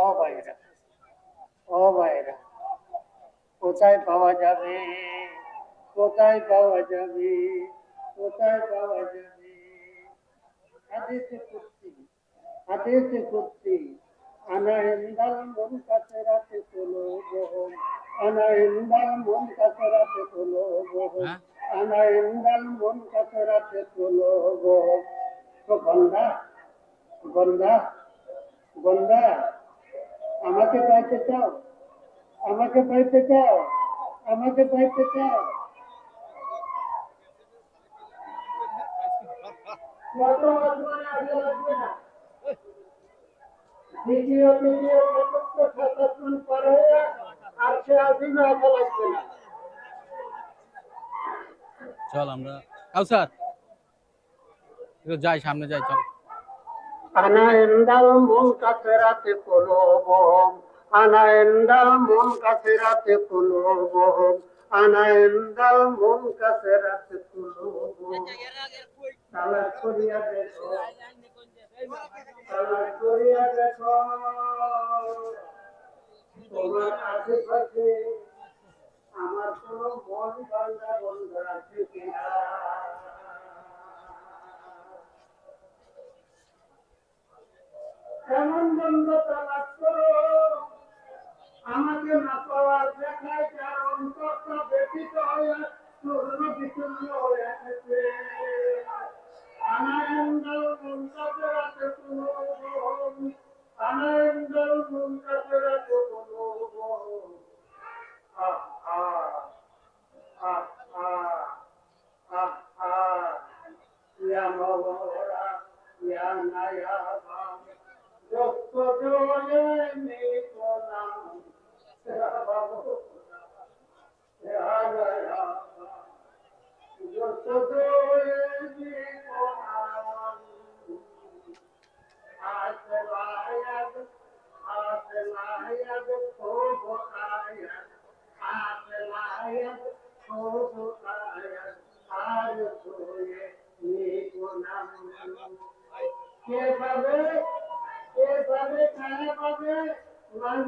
ও ভাইরা, ও ভাইরা, কোথায় পাওয়া যাবে, কোথায় পাওয়া যাবে, কোথায় পাওয়া যাবে? হাদিসে কুদসি, হাদিসে কুদসি, আনা ইনদাল মুনকাসিরাতি কুলুবুহুম, আনা ইনদাল মুনকাসিরাতি কুলুবুহুম, আনা ইনদাল মুনকাসিরাতি কুলুবুহুম। তো বান্দা, বান্দা, বান্দা, আমাকে পাইতে চাও, আমাকে পাইতে চাও, আমাকে পাইতে চাও। দ্বিতীয় তৃতীয় চতুর্থ সাতাত্তর পরে আর সে আসবে একা লাগবে না। চল আমরা কাউসার যাই, সামনে যাই, চল। আনা ইনদাল মুনকাসিরাতি কুলুবুহুম, আনা ইনদাল মুনকাসিরাতি কুলুবুহুম, আনা ইনদাল মুনকাসিরাতি কুলুবুহুম। তালাশ করিয়া দেখো, তালাশ করিয়া দেখো, তোমার আশেপাশে আমার কোনো মন বান্ধা বন্ধু আছে কিনা? এমন বন্ধু তালাশ করো আমাকে না পাওয়ার দেখায় যার অন্তরটা ব্যতীত হয়ে চূর্ণ বিচূর্ণ হয়ে গেছে। আনন্দল মুনকাসিরাতি কুলুবুহুম, আনন্দল মুনকাসিরাতি কুলুবুহুম। আহ আহ আহ আহ আহ আহ ইয়া মাওলা ইয়া নায়াবা যত জোরে নিকোলাম ইয়া বাবু ইয়া নায়াবা যত জোরে নিকোলাম আসলায়াত আসলায়াত খুব আয়াত আসলায়াত খুব আয়াত আর জোরে নিকোলাম কে পাবে, কে পাবে, কারা পাবে? মান